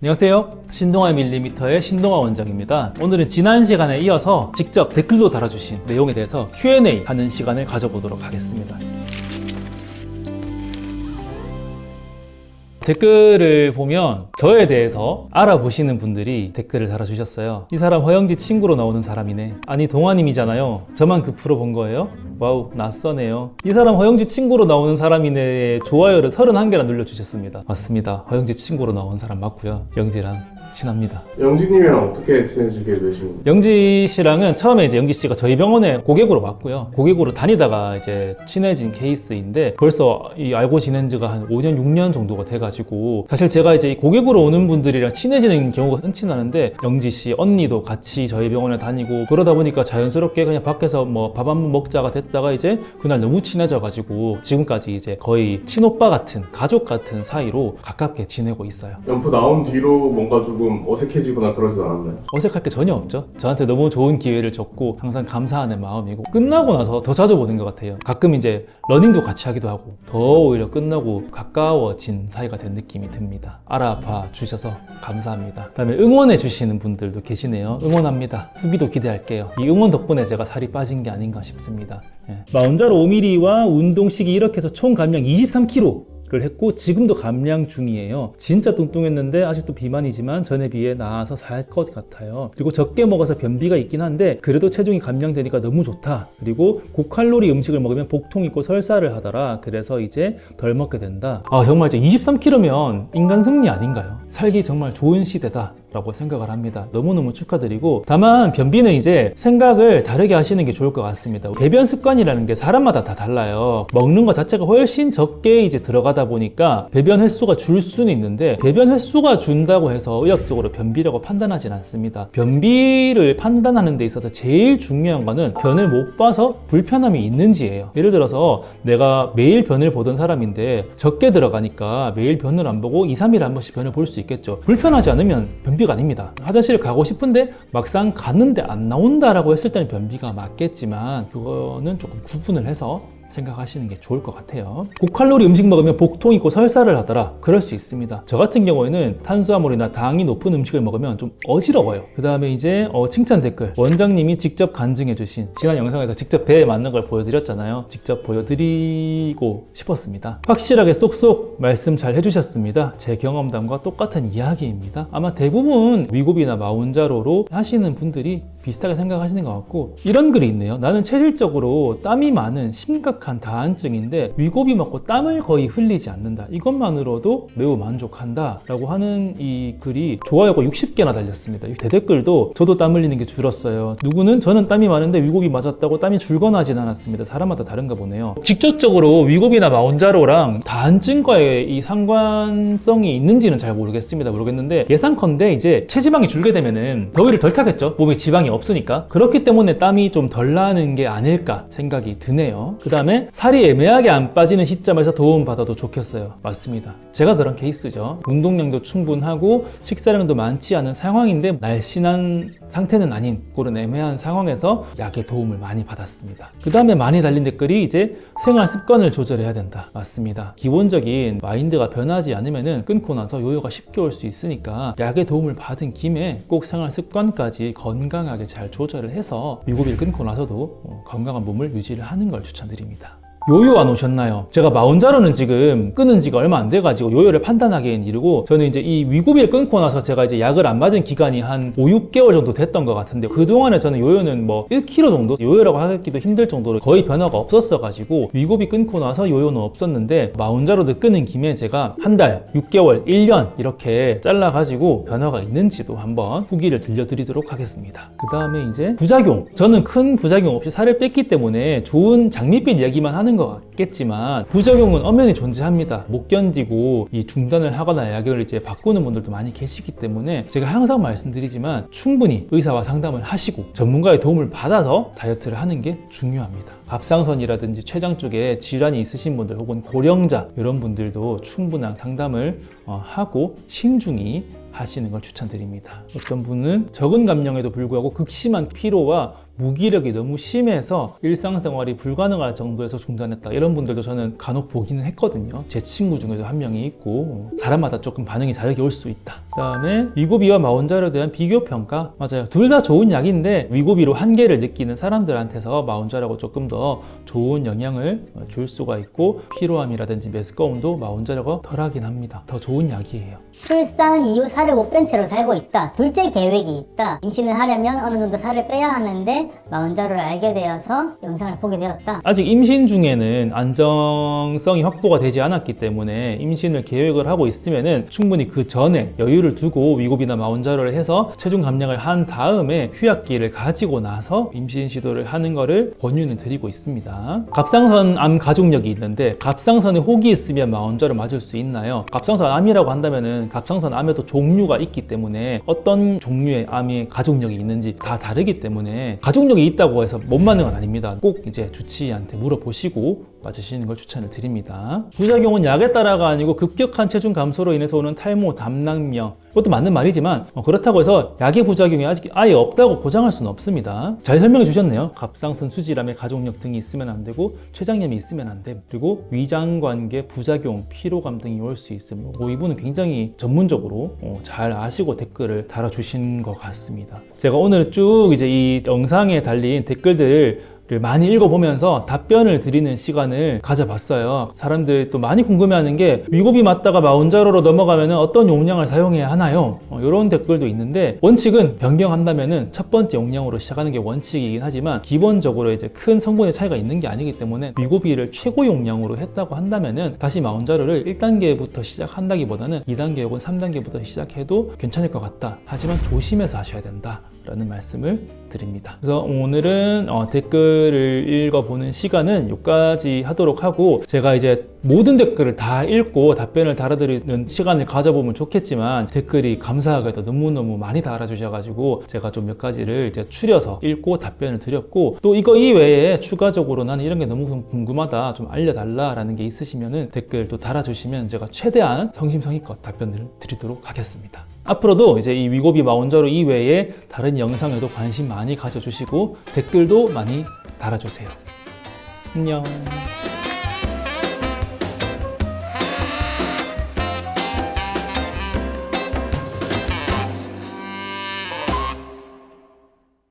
안녕하세요. 신동아 밀리미터의 신동아 원장입니다. 오늘은 지난 시간에 이어서 직접 댓글로 달아주신 내용에 대해서 Q&A 하는 시간을 가져보도록 하겠습니다. 댓글을 보면 저에 대해서 알아보시는 분들이 댓글을 달아주셨어요. 이 사람 허영지 친구로 나오는 사람이네. 아니 동아님이잖아요. 저만 그 프로 본 거예요? 와우, 낯서네요. 이 사람 허영지 친구로 나오는 사람이네. 좋아요를 31개나 눌러주셨습니다. 맞습니다. 허영지 친구로 나온 사람 맞고요. 영지랑 친합니다. 영지님이랑 어떻게 친해지게 되신 거예요? 영지 씨랑은 처음에 이제 영지 씨가 저희 병원에 고객으로 왔고요. 고객으로 다니다가 이제 친해진 케이스인데 벌써 이 알고 지낸 지가 한 5년, 6년 정도가 돼가지고 사실 제가 이제 이 고객으로 오는 분들이랑 친해지는 경우가 흔치 않은데 영지 씨 언니도 같이 저희 병원에 다니고 그러다 보니까 자연스럽게 그냥 밖에서 뭐 밥 한 번 먹자가 됐다가 이제 그날 너무 친해져가지고 지금까지 이제 거의 친오빠 같은 가족 같은 사이로 가깝게 지내고 있어요. 연프 나온 뒤로 뭔가 조금 어색해지거나 그러진 않았나요? 어색할 게 전혀 없죠. 저한테 너무 좋은 기회를 줬고 항상 감사하는 마음이고 끝나고 나서 더 자주 보는 것 같아요. 가끔 이제 러닝도 같이 하기도 하고 더 오히려 끝나고 가까워진 사이가 된 느낌이 듭니다. 알아봐 주셔서 감사합니다. 그다음에 응원해 주시는 분들도 계시네요. 응원합니다. 후기도 기대할게요. 이 응원 덕분에 제가 살이 빠진 게 아닌가 싶습니다. 마운자로 5mm와 운동 시기 이렇게 해서 총 감량 23kg 를 했고 지금도 감량 중이에요. 진짜 뚱뚱했는데 아직도 비만이지만 전에 비해 나아서 살 것 같아요. 그리고 적게 먹어서 변비가 있긴 한데 그래도 체중이 감량되니까 너무 좋다. 그리고 고칼로리 음식을 먹으면 복통 있고 설사를 하더라. 그래서 이제 덜 먹게 된다. 정말 이제 23kg면 인간 승리 아닌가요? 살기 정말 좋은 시대다 라고 생각을 합니다. 너무너무 축하드리고 다만 변비는 이제 생각을 다르게 하시는 게 좋을 것 같습니다. 배변 습관이라는 게 사람마다 다 달라요. 먹는 것 자체가 훨씬 적게 이제 들어가다 보니까 배변 횟수가 줄 수는 있는데 배변 횟수가 준다고 해서 의학적으로 변비라고 판단하진 않습니다. 변비를 판단하는 데 있어서 제일 중요한 거는 변을 못 봐서 불편함이 있는지예요. 예를 들어서 내가 매일 변을 보던 사람인데 적게 들어가니까 매일 변을 안 보고 2, 3일에 한 번씩 변을 볼 수 있겠죠. 불편하지 않으면 변비가 아닙니다. 화장실 가고 싶은데 막상 갔는데 안 나온다라고 했을 때는 변비가 맞겠지만 그거는 조금 구분을 해서 생각하시는 게 좋을 것 같아요. 고칼로리 음식 먹으면 복통 있고 설사를 하더라. 그럴 수 있습니다. 저 같은 경우에는 탄수화물이나 당이 높은 음식을 먹으면 좀 어지러워요. 그 다음에 이제 칭찬 댓글 원장님이 직접 간증해 주신 지난 영상에서 직접 배에 맞는 걸 보여드렸잖아요. 직접 보여드리고 싶었습니다. 확실하게 쏙쏙 말씀 잘 해주셨습니다. 제 경험담과 똑같은 이야기입니다. 아마 대부분 위고비나 마운자로로 하시는 분들이 비슷하게 생각하시는 것 같고 이런 글이 있네요. 나는 체질적으로 땀이 많은 심각한 다한증인데 위고비 먹고 땀을 거의 흘리지 않는다. 이것만으로도 매우 만족한다 라고 하는 이 글이 좋아요가 60개나 달렸습니다. 이 대댓글도 저도 땀 흘리는 게 줄었어요. 누구는 저는 땀이 많은데 위고비 맞았다고 땀이 줄거나 하진 않았습니다. 사람마다 다른가 보네요. 직접적으로 위고비나 마운자로랑 다한증과의 이 상관성이 있는지는 잘 모르겠는데 예상컨대 이제 체지방이 줄게 되면은 더위를 덜 타겠죠. 몸에 지방이 없으니까. 그렇기 때문에 땀이 좀 덜 나는 게 아닐까 생각이 드네요. 그 다음에 살이 애매하게 안 빠지는 시점에서 도움받아도 좋겠어요. 맞습니다. 제가 그런 케이스죠. 운동량도 충분하고 식사량도 많지 않은 상황인데 날씬한 상태는 아닌 그런 애매한 상황에서 약의 도움을 많이 받았습니다. 그 다음에 많이 달린 댓글이 이제 생활 습관을 조절해야 된다. 맞습니다. 기본적인 마인드가 변하지 않으면 끊고 나서 요요가 쉽게 올 수 있으니까 약의 도움을 받은 김에 꼭 생활 습관까지 건강하게 잘 조절을 해서 위고비를 끊고 나서도 건강한 몸을 유지를 하는 걸 추천드립니다. 요요 안 오셨나요? 제가 마운자로는 지금 끊은 지가 얼마 안 돼가지고 요요를 판단하기엔 이르고 저는 이제 이 위고비를 끊고 나서 제가 이제 약을 안 맞은 기간이 한 5, 6개월 정도 됐던 것 같은데 그동안에 저는 요요는 뭐 1kg 정도? 요요라고 하기도 힘들 정도로 거의 변화가 없었어가지고 위고비 끊고 나서 요요는 없었는데 마운자로도 끊은 김에 제가 한 달, 6개월, 1년 이렇게 잘라가지고 변화가 있는지도 한번 후기를 들려드리도록 하겠습니다. 그 다음에 이제 부작용. 저는 큰 부작용 없이 살을 뺐기 때문에 좋은 장밋빛 얘기만 하는 것 같겠지만 부작용은 엄연히 존재합니다. 못 견디고 이 중단을 하거나 약을 이제 바꾸는 분들도 많이 계시기 때문에 제가 항상 말씀드리지만 충분히 의사와 상담을 하시고 전문가의 도움을 받아서 다이어트를 하는 게 중요합니다. 갑상선이라든지 췌장 쪽에 질환이 있으신 분들 혹은 고령자 이런 분들도 충분한 상담을 하고 신중히 하시는 걸 추천드립니다. 어떤 분은 적은 감량에도 불구하고 극심한 피로와 무기력이 너무 심해서 일상생활이 불가능할 정도에서 중단했다, 이런 분들도 저는 간혹 보기는 했거든요. 제 친구 중에도 한 명이 있고, 사람마다 조금 반응이 다르게 올 수 있다. 그 다음에 위고비와 마운자로에 대한 비교평가. 맞아요, 둘 다 좋은 약인데 위고비로 한계를 느끼는 사람들한테서 마운자로가 조금 더 좋은 영향을 줄 수가 있고, 피로함이라든지 메스꺼움도 마운자로가 덜하긴 합니다. 더 좋은 약이에요. 출산 이후 살을 못 뺀 채로 살고 있다. 둘째 계획이 있다. 임신을 하려면 어느 정도 살을 빼야 하는데 마운자로를 알게 되어서 영상을 보게 되었다. 아직 임신 중에는 안정성이 확보가 되지 않았기 때문에 임신을 계획을 하고 있으면은 충분히 그 전에 여유를 두고 위고비나 마운자로를 해서 체중 감량을 한 다음에 휴약기를 가지고 나서 임신 시도를 하는 거를 권유는 드리고 있습니다. 갑상선 암 가족력이 있는데 갑상선에 혹이 있으면 마운자로 맞을 수 있나요? 갑상선 암이라고 한다면은 갑상선 암에도 종류가 있기 때문에 어떤 종류의 암이 가족력이 있는지 다 다르기 때문에 가족력이 있다고 해서 못 맞는 건 아닙니다. 꼭 이제 주치의한테 물어보시고 맞으시는 걸 추천을 드립니다. 부작용은 약에 따라가 아니고 급격한 체중 감소로 인해서 오는 탈모, 담낭명, 그것도 맞는 말이지만 그렇다고 해서 약의 부작용이 아직 아예 없다고 보장할 수는 없습니다. 잘 설명해 주셨네요. 갑상선 수질암에 가족력 등이 있으면 안 되고 췌장염이 있으면 안 돼. 그리고 위장관계 부작용, 피로감 등이 올 수 있으며, 이분은 굉장히 전문적으로 잘 아시고 댓글을 달아주신 것 같습니다. 제가 오늘 쭉 이제 이 영상에 달린 댓글들 많이 읽어보면서 답변을 드리는 시간을 가져봤어요. 사람들 또 많이 궁금해하는 게 위고비 맞다가 마운자로로 넘어가면 어떤 용량을 사용해야 하나요? 이런 댓글도 있는데, 원칙은 변경한다면 첫 번째 용량으로 시작하는 게 원칙이긴 하지만 기본적으로 이제 큰 성분의 차이가 있는 게 아니기 때문에 위고비를 최고 용량으로 했다고 한다면 다시 마운자로를 1단계부터 시작한다기보다는 2단계 혹은 3단계부터 시작해도 괜찮을 것 같다. 하지만 조심해서 하셔야 된다 라는 말씀을 드립니다. 그래서 오늘은 댓글을 읽어보는 시간은 여기까지 하도록 하고, 제가 이제 모든 댓글을 다 읽고 답변을 달아드리는 시간을 가져보면 좋겠지만 댓글이 감사하게도 너무너무 많이 달아주셔가지고 제가 좀 몇 가지를 이제 추려서 읽고 답변을 드렸고, 또 이거 이외에 추가적으로 나는 이런 게 너무 궁금하다, 좀 알려달라라는 게 있으시면은 댓글 또 달아주시면 제가 최대한 성심성의껏 답변을 드리도록 하겠습니다. 앞으로도 이제 이 위고비 마운자로 이외에 다른 영상에도 관심 많이 가져주시고 댓글도 많이 달아주세요. 안녕.